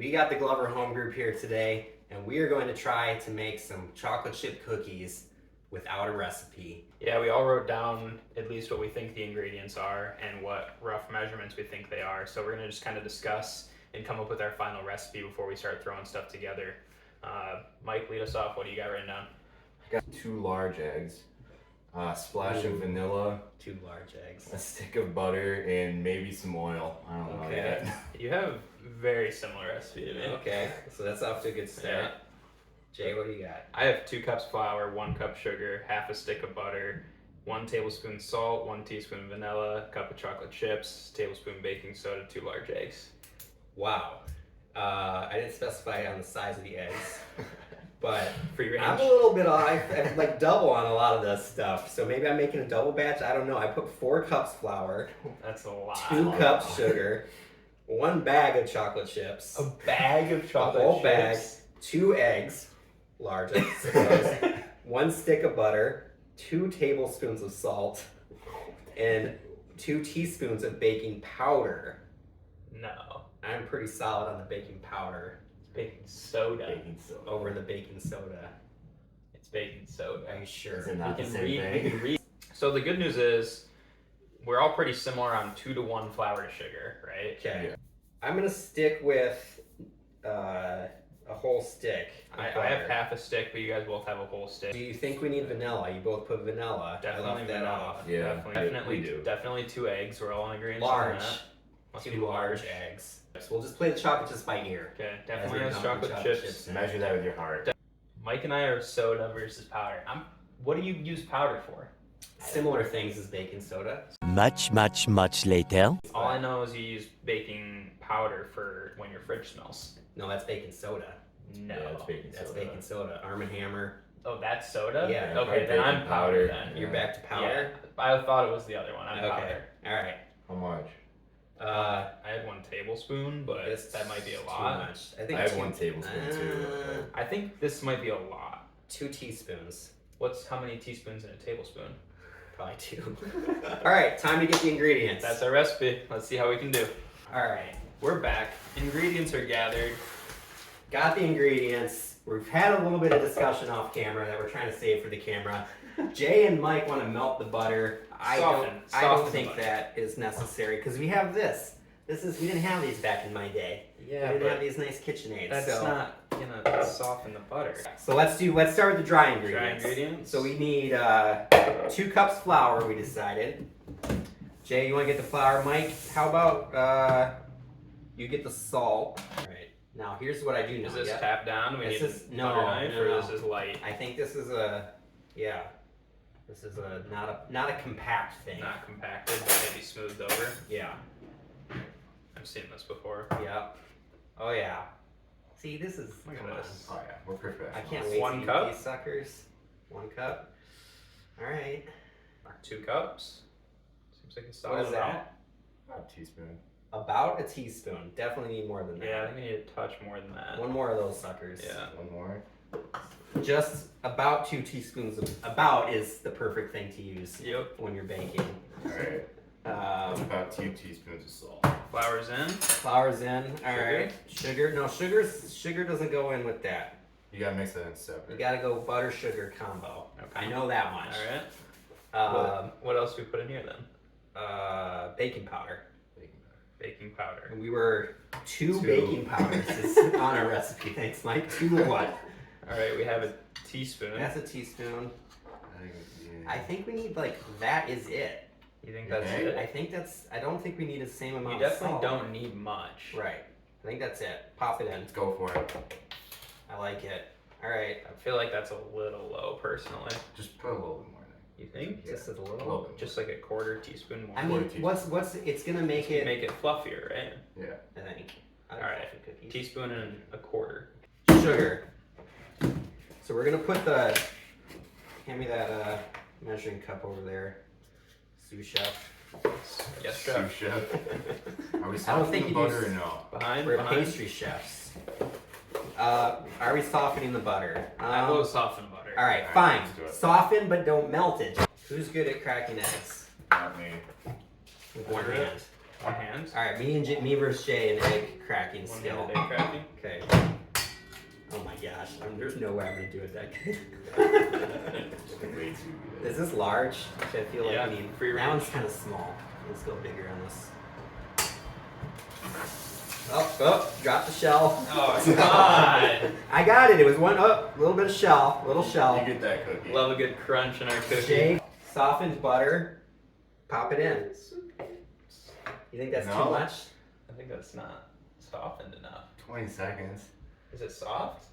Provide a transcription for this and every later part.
We got the Glover Home Group here today, and we are going to try to make some chocolate chip cookies without a recipe. Yeah, we all wrote down at least what we think the ingredients are and what rough measurements we think they are. So we're going to just kind of discuss and come up with our final recipe before we start throwing stuff together. Mike, lead us off. What do you got written down? I got 2 large eggs, a splash of vanilla, 2 large eggs. a stick of butter, and maybe some oil. I don't know Okay. yet. You have very similar recipe to me. Okay, so that's off to a good start. Yeah. Jay, what do you got? I have 2 cups flour, 1 cup sugar, half a stick of butter, 1 tablespoon salt, 1 teaspoon vanilla, a cup of chocolate chips, tablespoon baking soda, 2 large eggs. Wow. I didn't specify on the size of the eggs, but Free range. I'm a little bit off. I'm like double on a lot of this stuff, so maybe I'm making a double batch. I don't know. I put 4 cups flour, That's a lot. 2 cups sugar, 1 bag of chocolate chips, A bag of chocolate whole bag. chips. 2 eggs, large I suppose, 1 stick of butter, 2 tablespoons of salt, and 2 teaspoons of baking powder. No, I'm pretty solid on the baking powder it's baking soda. Baking soda. over the baking soda. It's baking soda. Are you sure? Is it not the We can same read. We thing? can read. So the good news is, we're all pretty similar on 2 to 1 flour to sugar, right? Okay. Yeah. I'm gonna stick with a whole stick. of I have butter. half a stick, but you guys both have a whole stick. Do you think we need vanilla? You both put vanilla. I Definitely left that vanilla. off. Yeah, definitely, we do. definitely 2 eggs. We're all in agreement Large. on that. Must 2 be large eggs. So we'll just play the chocolate just by ear. Okay, definitely As has we're dumping chocolate chips. Measure that with your heart. Mike and I are soda versus powder. What do you use powder for? Similar things as baking soda. Much later. All I know is you use baking powder for when your fridge smells. No, that's baking soda. No. Yeah, it's baking That's soda. baking soda. Arm & Hammer. Oh, that's soda? Yeah, Okay, right, then I'm baking powder powder. then. You're back to powder. Yeah, I thought it was the other one. I'm Okay. powder. All right. How much? I had 1 tablespoon, but It's that might be a too lot. much. I think I have two- 1 tablespoon too. I think this might be a lot. 2 teaspoons. How many teaspoons in a tablespoon? Probably 2. All right, time to get the ingredients. That's our recipe. Let's see how we can do. All right. We're back. Ingredients are gathered. Got the ingredients. We've had a little bit of discussion off camera that we're trying to save for the camera. Jay and Mike want to melt the butter. I Soften don't the think butter. that is necessary because we have this. We didn't have these back in my day. Yeah, we didn't have but these nice KitchenAids. that's so. not gonna soften the butter. So let's start with the dry Dry ingredients. ingredients. So we need 2 cups flour. We decided. Jay, you want to get the flour? Mike, how about you get the salt? All right. Now here's what I do know. Is this Yep. tap down? We This need is- a no, butter knife, no, or no. this is light, I think this is This is not a compact thing. not compacted, but maybe smoothed over. Yeah. I've seen this before. Yep. Oh yeah. See, this is. Look at Come this. Oh yeah, we're professionals. on. I can't wait 1 to eat cup? these suckers. 1 cup. All right. 2 cups. Seems like a solid What is amount. that? About a teaspoon. About a teaspoon. Definitely need more than that. Yeah, I think we need a touch more than that. 1 more of those suckers. Yeah. 1 more. Just about 2 teaspoons of. About is the perfect thing to use Yep. when you're baking. Alright. That's about 2 teaspoons of salt. Flour's in. Flour's in. All Sugar? right. Sugar. No, sugar doesn't go in with that. You gotta mix that in You separate. gotta go butter sugar combo. Okay. I know that much. All right. What else do we put in here then? Baking powder. Baking powder. Baking powder. And we were 2 2. baking powders is on our recipe. Thanks, Mike. 2 what? All right, we have a teaspoon. That's a teaspoon. I think, I think we need that is it. You think that's Okay. it? I don't think we need the same amount You of definitely salt. don't need much. Right. I think that's it. Pop it in. let's go for it. I like it. All right. I feel like that's a little low, personally. Just put a little bit more in You think? Yeah. Just a there. A little. little bit. Just like a 1/4 teaspoon more. I mean, what's it's gonna make it. Make it fluffier, right? Yeah. I think. I like All right. fluffy cookies. Teaspoon and a 1/4. Sugar. So we're gonna put hand me that measuring cup over there, sous chef. Yes, Sous chef. chef. Are we I don't softening think the you butter do- or no? Behind. We're behind. pastry chefs. Are we softening the butter? I will soften butter. All right, Alright, fine. let's do it. Soften, but don't melt it. Who's good at cracking eggs? Not me. With one Order it. hand. One hand. All right, me versus Jay in egg cracking One skill. handed egg cracking. Okay. Oh my gosh, there's no way I'm gonna do it that good. Way too good. Is this large? Which I feel like Yeah, we need. free That range. one's kind of small. Let's go bigger on this. Oh, drop the shell. Oh, God. I got it. It was one, little bit of shell, little shell. You get that cookie. Love a good crunch in our cookie. Jay, softened butter, pop it in. You think that's No. too much? I think that's not softened enough. 20 seconds. Is it soft?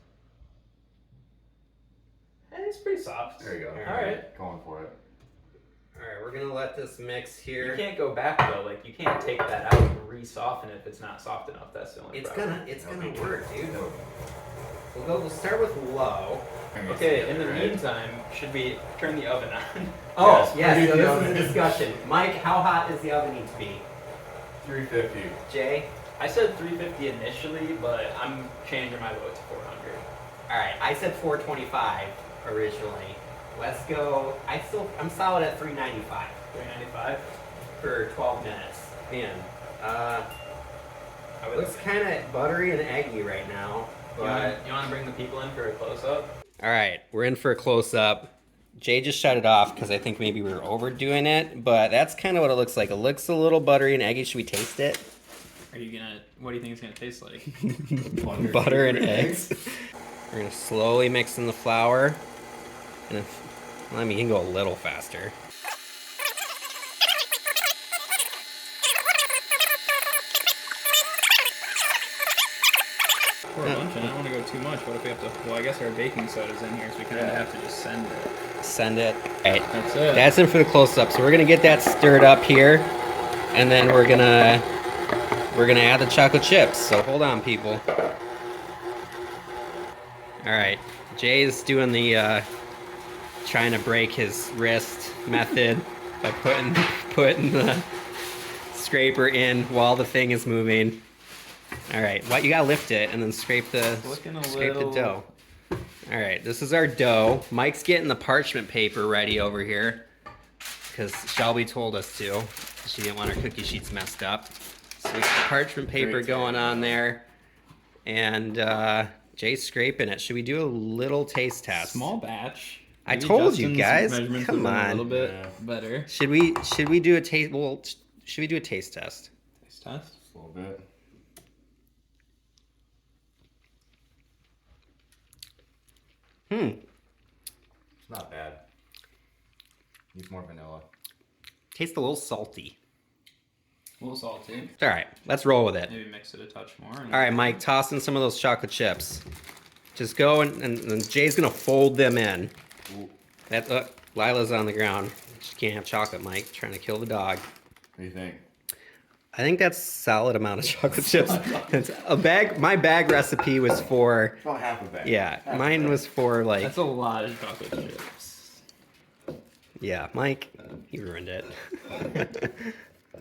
It's pretty soft. There you go. All right. Going for it. All right, we're gonna let this mix You here. can't go back though. Like you can't take that out and re-soften it if it's not soft enough. That's the only It's problem. gonna work, dude. We'll start with low. Okay. In the meantime, should we turn the oven on? Oh, Yes, yes, so preheat the this oven. is a discussion. Mike, how hot does the oven need to be? 350. Jay? I said 350 initially, but I'm changing my vote to 400. All right, I said 425 originally. Let's go. I'm solid at 395 395. for 12 minutes. Man, I it would. looks kind of buttery and eggy right now. But You want to bring the people in for a close up? all right, we're in for a close up. Jay just shut it off because I think maybe we were overdoing it, but that's kind of what it looks like. It looks a little buttery and eggy. Should we taste it? Are you gonna? What do you think it's gonna taste like? Butter and eggs. We're gonna slowly mix in the flour, and you can go a little faster. Pour a bunch, and I don't want to go too much. What if we have to? Well, I guess our baking soda's in here, so we kind of have to just send it. Send it. All right, That's it. that's it for the close-up. So we're gonna get that stirred up here, and then we're gonna add the chocolate chips. So hold on, people. All right, Jay's doing the trying to break his wrist method by putting the scraper in while the thing is moving. All right, what you gotta lift it and then scrape the dough. All right, this is our dough. Mike's getting the parchment paper ready over here because Shelby told us to. She didn't want her cookie sheets messed up. So we got the parchment paper Great going idea. on there, and Jay's scraping it. Should we do a little taste test? Small batch. I Maybe told you Justin's guys. measurements Come would've been on. A little bit Yeah. better. Should we do a taste? Well, should we do a taste test? Taste test. Just a little bit. It's not bad. Needs more vanilla. Tastes a little salty. A little salty. It's all right. Let's roll with it. Maybe mix it a touch more. All right, Mike, toss in some of those chocolate chips. Just go and Jay's gonna fold them in. Ooh. That Lila's on the ground. She can't have chocolate, Mike. Trying to kill the dog. What do you think? I think that's a solid amount of chocolate chips. It's a bag. My bag recipe was for. It's about half a bag. Yeah, Half a mine bag. was for like. That's a lot of chocolate chips. Yeah, Mike, you ruined it.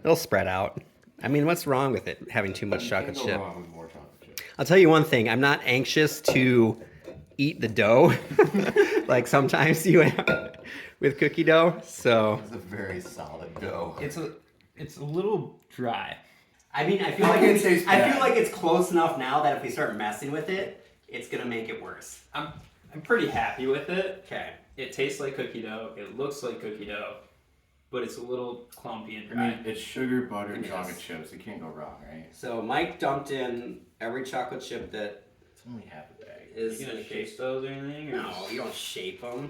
It'll spread out. I mean, what's wrong with it having too much chocolate Can't go chip? wrong with more chocolate chip. I'll tell you one thing. I'm not anxious to eat the dough, like sometimes you am with cookie dough. So It's a very solid dough. It's a little dry. I mean, I feel How like can it it's, taste I bad? feel like it's close enough now that if we start messing with it, it's gonna make it worse. I'm pretty happy with it. Okay. It tastes like cookie dough. It looks like cookie dough, but it's a little clumpy and I dry. mean, it's sugar, butter, and Yes. chocolate chips. It can't go wrong, right? So Mike dumped in every chocolate chip that It's only half a bag. is. you gonna shape those or anything? Or No, you don't shape them.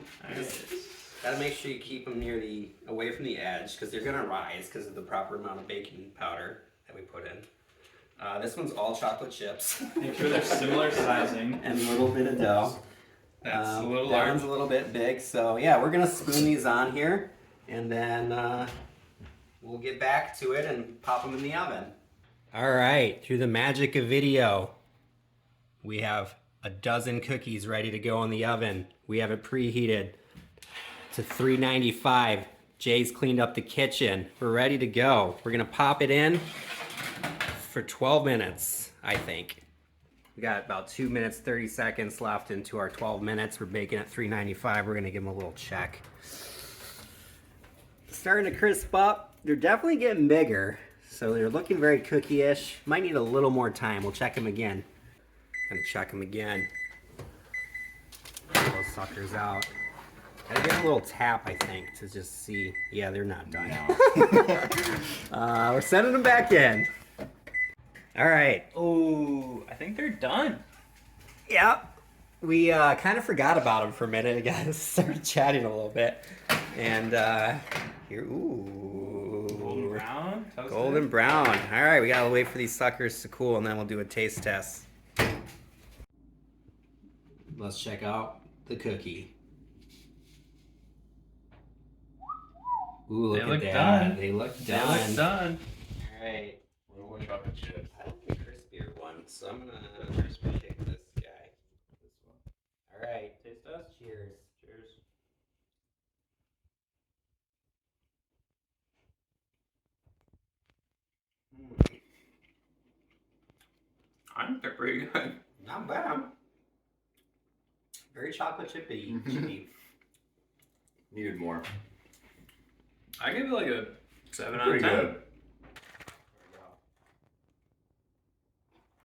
Gotta make sure you keep them away from the edge because they're gonna rise because of the proper amount of baking powder that we put in. This one's all chocolate chips Make sure they're similar sizing. and a little bit of dough. That's a little that large. one's a little bit big. So yeah, we're gonna spoon these on here, and then we'll get back to it and pop them in the oven. All right, through the magic of video, we have a dozen cookies ready to go in the oven. We have it preheated to 395. Jay's cleaned up the kitchen. We're ready to go. We're gonna pop it in for 12 minutes, I think. We got about 2 minutes, 30 seconds left into our 12 minutes. We're baking at 395. We're gonna give them a little check. Starting to crisp up. They're definitely getting bigger. So they're looking very cookie-ish. Might need a little more time. We'll check them again. Gonna check them again. Pull those suckers out. Gotta give them a little tap, I think, to just see. Yeah, they're not done. We're sending them back in. All right. Oh, I think they're done. Yep. We kind of forgot about them for a minute. I guys started chatting a little bit. And here, ooh. Golden brown. Toasted. Golden brown. All right, we gotta wait for these suckers to cool, and then we'll do a taste test. Let's check out the cookie. Ooh, look They at look that. done. They look They done. look done. All right. What chocolate chips? I like the crispier one, so I'm gonna pick this guy. This one. All right. Taste test. Cheers. Cheers. I think they're pretty good. Not bad. Very chocolate chippy. Needed more. I give it like a 7 out of Pretty 10. good.